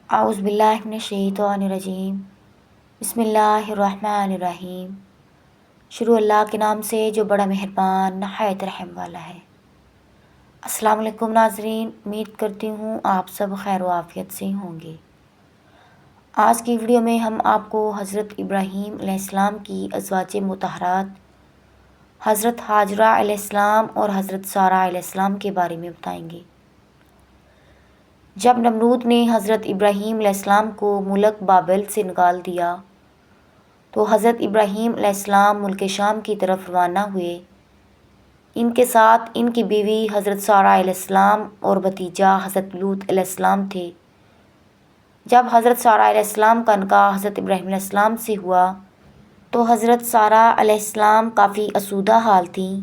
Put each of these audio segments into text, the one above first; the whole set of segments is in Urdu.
اعوذ باللہ من الشیطان الرجیم بسم اللہ الرحمن الرحیم۔ شروع اللہ کے نام سے جو بڑا مہربان نہایت رحم والا ہے۔ السلام علیکم ناظرین، امید کرتی ہوں آپ سب خیر و عافیت سے ہوں گے۔ آج کی ویڈیو میں ہم آپ کو حضرت ابراہیم علیہ السلام کی ازواج مطہرات حضرت ہاجرہ علیہ السلام اور حضرت سارہ علیہ السلام کے بارے میں بتائیں گے۔ جب نمرود نے حضرت ابراہیم علیہ السلام کو ملک بابل سے نکال دیا تو حضرت ابراہیم علیہ السلام ملک شام کی طرف روانہ ہوئے۔ ان کے ساتھ ان کی بیوی حضرت سارہ علیہ السلام اور بھتیجا حضرت لوط علیہ السلام تھے۔ جب حضرت سارہ علیہ السلام کا نکاح حضرت ابراہیم علیہ السلام سے ہوا تو حضرت سارہ علیہ السلام کافی آسودہ حال تھیں۔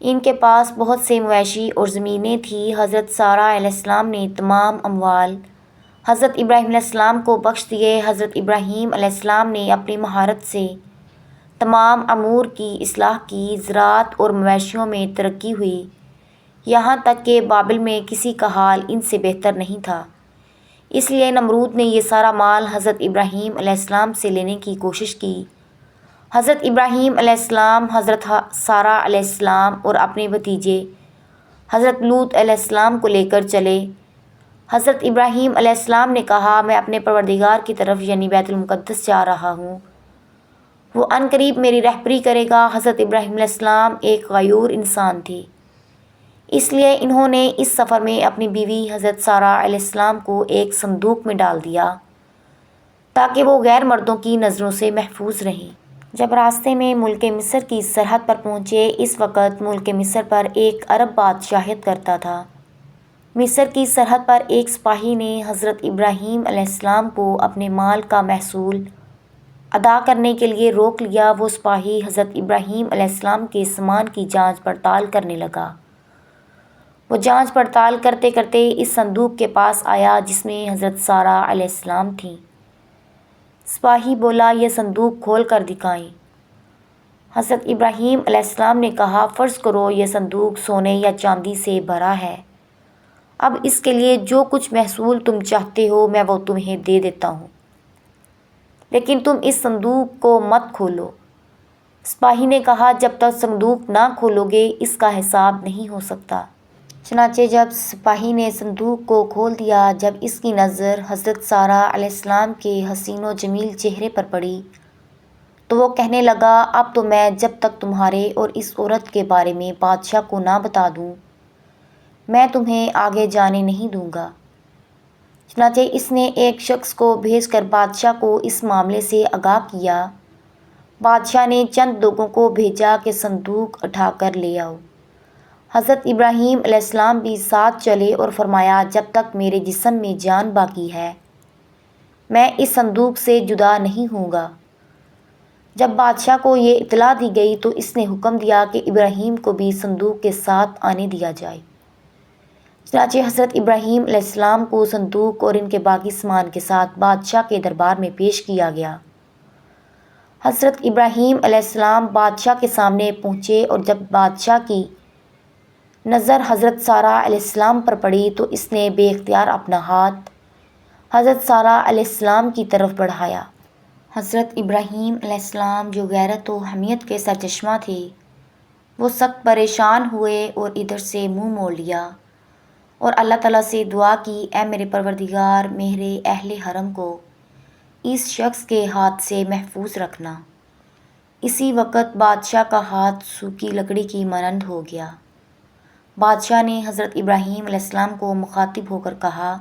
ان کے پاس بہت سے مویشی اور زمینیں تھیں۔ حضرت سارہ علیہ السلام نے تمام اموال حضرت ابراہیم علیہ السلام کو بخش دیے۔ حضرت ابراہیم علیہ السلام نے اپنی مہارت سے تمام امور کی اصلاح کی، زراعت اور مویشیوں میں ترقی ہوئی، یہاں تک کہ بابل میں کسی کا حال ان سے بہتر نہیں تھا۔ اس لیے نمرود نے یہ سارا مال حضرت ابراہیم علیہ السلام سے لینے کی کوشش کی۔ حضرت ابراہیم علیہ السلام حضرت سارہ علیہ السلام اور اپنے بھتیجے حضرت لوط علیہ السلام کو لے کر چلے۔ حضرت ابراہیم علیہ السلام نے کہا، میں اپنے پروردگار کی طرف یعنی بیت المقدس جا رہا ہوں، وہ عنقریب میری رہبری کرے گا۔ حضرت ابراہیم علیہ السلام ایک غیور انسان تھے، اس لیے انہوں نے اس سفر میں اپنی بیوی حضرت سارہ علیہ السلام کو ایک صندوق میں ڈال دیا تاکہ وہ غیر مردوں کی نظروں سے محفوظ رہیں۔ جب راستے میں ملک مصر کی سرحد پر پہنچے، اس وقت ملک مصر پر ایک عرب بادشاہت کرتا تھا۔ مصر کی سرحد پر ایک سپاہی نے حضرت ابراہیم علیہ السلام کو اپنے مال کا محصول ادا کرنے کے لیے روک لیا۔ وہ سپاہی حضرت ابراہیم علیہ السلام کے سامان کی جانچ پڑتال کرنے لگا۔ وہ جانچ پڑتال کرتے کرتے اس صندوق کے پاس آیا جس میں حضرت سارہ علیہ السلام تھیں۔ سپاہی بولا، یہ صندوق کھول کر دکھائیں۔ حضرت ابراہیم علیہ السلام نے کہا، فرض کرو یہ صندوق سونے یا چاندی سے بھرا ہے، اب اس کے لیے جو کچھ محصول تم چاہتے ہو میں وہ تمہیں دے دیتا ہوں، لیکن تم اس صندوق کو مت کھولو۔ سپاہی نے کہا، جب تک صندوق نہ کھولو گے اس کا حساب نہیں ہو سکتا۔ چنانچہ جب سپاہی نے صندوق کو کھول دیا، جب اس کی نظر حضرت سارہ علیہ السلام کے حسین و جمیل چہرے پر پڑی تو وہ کہنے لگا، اب تو میں جب تک تمہارے اور اس عورت کے بارے میں بادشاہ کو نہ بتا دوں میں تمہیں آگے جانے نہیں دوں گا۔ چنانچہ اس نے ایک شخص کو بھیج کر بادشاہ کو اس معاملے سے آگاہ کیا۔ بادشاہ نے چند لوگوں کو بھیجا کہ صندوق اٹھا کر لے آؤ۔ حضرت ابراہیم علیہ السلام بھی ساتھ چلے اور فرمایا، جب تک میرے جسم میں جان باقی ہے میں اس صندوق سے جدا نہیں ہوں گا۔ جب بادشاہ کو یہ اطلاع دی گئی تو اس نے حکم دیا کہ ابراہیم کو بھی صندوق کے ساتھ آنے دیا جائے۔ چنانچہ حضرت ابراہیم علیہ السلام کو صندوق اور ان کے باقی سامان کے ساتھ بادشاہ کے دربار میں پیش کیا گیا۔ حضرت ابراہیم علیہ السلام بادشاہ کے سامنے پہنچے اور جب بادشاہ کی نظر حضرت سارہ علیہ السلام پر پڑی تو اس نے بے اختیار اپنا ہاتھ حضرت سارہ علیہ السلام کی طرف بڑھایا۔ حضرت ابراہیم علیہ السلام جو غیرت و حمیت کے سرچشمہ تھے وہ سخت پریشان ہوئے اور ادھر سے منہ موڑ لیا اور اللہ تعالیٰ سے دعا کی، اے میرے پروردگار، میرے اہل حرم کو اس شخص کے ہاتھ سے محفوظ رکھنا۔ اسی وقت بادشاہ کا ہاتھ سوکھی لکڑی کی مانند ہو گیا۔ بادشاہ نے حضرت ابراہیم علیہ السلام کو مخاطب ہو کر کہا،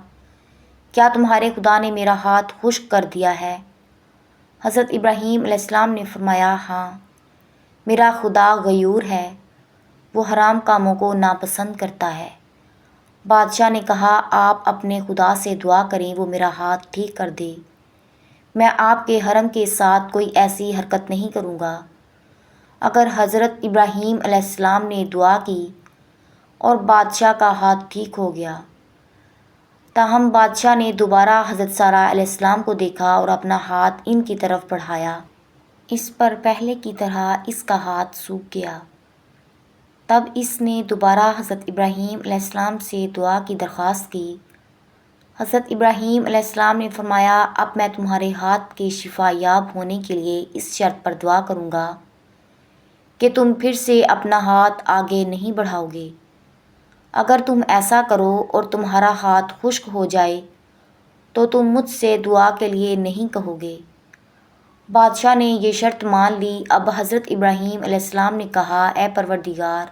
کیا تمہارے خدا نے میرا ہاتھ خشک کر دیا ہے؟ حضرت ابراہیم علیہ السلام نے فرمایا، ہاں، میرا خدا غیور ہے، وہ حرام کاموں کو ناپسند کرتا ہے۔ بادشاہ نے کہا، آپ اپنے خدا سے دعا کریں وہ میرا ہاتھ ٹھیک کر دے، میں آپ کے حرم کے ساتھ کوئی ایسی حرکت نہیں کروں گا۔ اگر حضرت ابراہیم علیہ السلام نے دعا کی اور بادشاہ کا ہاتھ ٹھیک ہو گیا، تاہم بادشاہ نے دوبارہ حضرت سارہ علیہ السلام کو دیکھا اور اپنا ہاتھ ان کی طرف بڑھایا، اس پر پہلے کی طرح اس کا ہاتھ سوکھ گیا۔ تب اس نے دوبارہ حضرت ابراہیم علیہ السلام سے دعا کی درخواست کی حضرت ابراہیم علیہ السلام نے فرمایا، اب میں تمہارے ہاتھ کے شفا یاب ہونے کے لیے اس شرط پر دعا کروں گا کہ تم پھر سے اپنا ہاتھ آگے نہیں بڑھاؤ گے۔ اگر تم ایسا کرو اور تمہارا ہاتھ خشک ہو جائے تو تم مجھ سے دعا کے لیے نہیں کہو گے۔ بادشاہ نے یہ شرط مان لی۔ اب حضرت ابراہیم علیہ السلام نے کہا، اے پروردگار،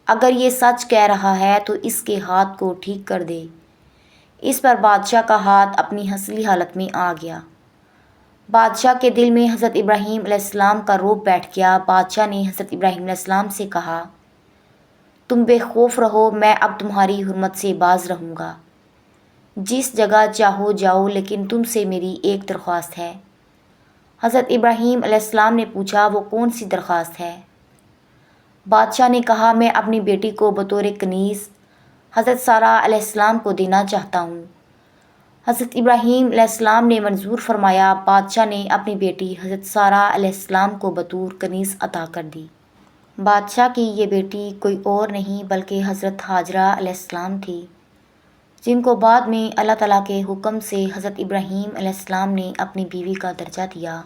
اگر یہ سچ کہہ رہا ہے تو اس کے ہاتھ کو ٹھیک کر دے۔ اس پر بادشاہ کا ہاتھ اپنی اصلی حالت میں آ گیا۔ بادشاہ کے دل میں حضرت ابراہیم علیہ السلام کا رعب بیٹھ گیا۔ بادشاہ نے حضرت ابراہیم علیہ السلام سے کہا، تم بے خوف رہو، میں اب تمہاری حرمت سے باز رہوں گا۔ جس جگہ چاہو جاؤ، لیکن تم سے میری ایک درخواست ہے۔ حضرت ابراہیم علیہ السلام نے پوچھا، وہ کون سی درخواست ہے؟ بادشاہ نے کہا، میں اپنی بیٹی کو بطور کنیز حضرت سارہ علیہ السلام کو دینا چاہتا ہوں۔ حضرت ابراہیم علیہ السلام نے منظور فرمایا۔ بادشاہ نے اپنی بیٹی حضرت سارہ علیہ السلام کو بطور کنیز عطا کر دی۔ بادشاہ کی یہ بیٹی کوئی اور نہیں بلکہ حضرت ہاجرہ علیہ السلام تھی، جن کو بعد میں اللہ تعالیٰ کے حکم سے حضرت ابراہیم علیہ السلام نے اپنی بیوی کا درجہ دیا،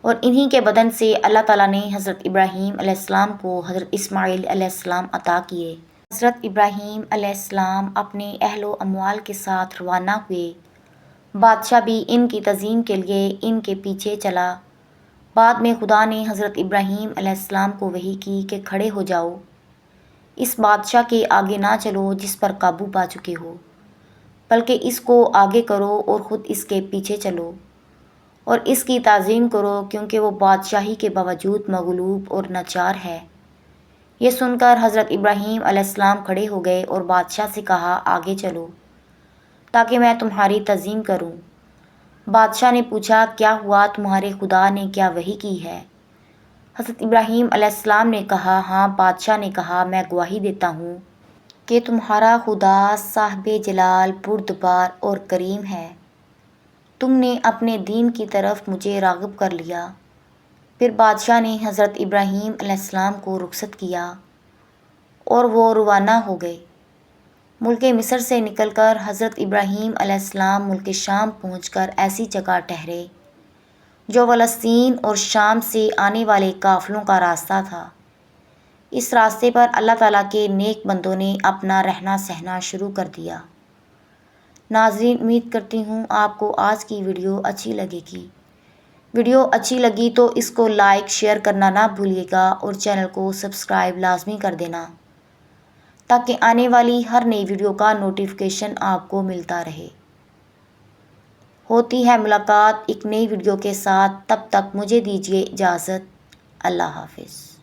اور انہی کے بدن سے اللہ تعالیٰ نے حضرت ابراہیم علیہ السلام کو حضرت اسماعیل علیہ السلام عطا کیے۔ حضرت ابراہیم علیہ السلام اپنے اہل و اموال کے ساتھ روانہ ہوئے۔ بادشاہ بھی ان کی تعظیم کے لیے ان کے پیچھے چلا۔ بعد میں خدا نے حضرت ابراہیم علیہ السلام کو وحی کی کہ کھڑے ہو جاؤ، اس بادشاہ کے آگے نہ چلو جس پر قابو پا چکے ہو، بلکہ اس کو آگے کرو اور خود اس کے پیچھے چلو اور اس کی تعظیم کرو، کیونکہ وہ بادشاہی کے باوجود مغلوب اور لاچار ہے۔ یہ سن کر حضرت ابراہیم علیہ السلام کھڑے ہو گئے اور بادشاہ سے کہا، آگے چلو تاکہ میں تمہاری تعظیم کروں۔ بادشاہ نے پوچھا، کیا ہوا، تمہارے خدا نے کیا وحی کی ہے؟ حضرت ابراہیم علیہ السلام نے کہا، ہاں۔ بادشاہ نے کہا، میں گواہی دیتا ہوں کہ تمہارا خدا صاحب جلال، بردبار اور کریم ہے۔ تم نے اپنے دین کی طرف مجھے راغب کر لیا۔ پھر بادشاہ نے حضرت ابراہیم علیہ السلام کو رخصت کیا اور وہ روانہ ہو گئے۔ ملک مصر سے نکل کر حضرت ابراہیم علیہ السلام ملک شام پہنچ کر ایسی جگہ ٹھہرے جو فلسطین اور شام سے آنے والے قافلوں کا راستہ تھا۔ اس راستے پر اللہ تعالیٰ کے نیک بندوں نے اپنا رہنا سہنا شروع کر دیا۔ ناظرین، امید کرتی ہوں آپ کو آج کی ویڈیو اچھی لگے گی۔ ویڈیو اچھی لگی تو اس کو لائک شیئر کرنا نہ بھولیے گا اور چینل کو سبسکرائب لازمی کر دینا تاکہ آنے والی ہر نئی ویڈیو کا نوٹیفیکیشن آپ کو ملتا رہے۔ ہوتی ہے ملاقات ایک نئی ویڈیو کے ساتھ، تب تک مجھے دیجیے اجازت۔ اللہ حافظ۔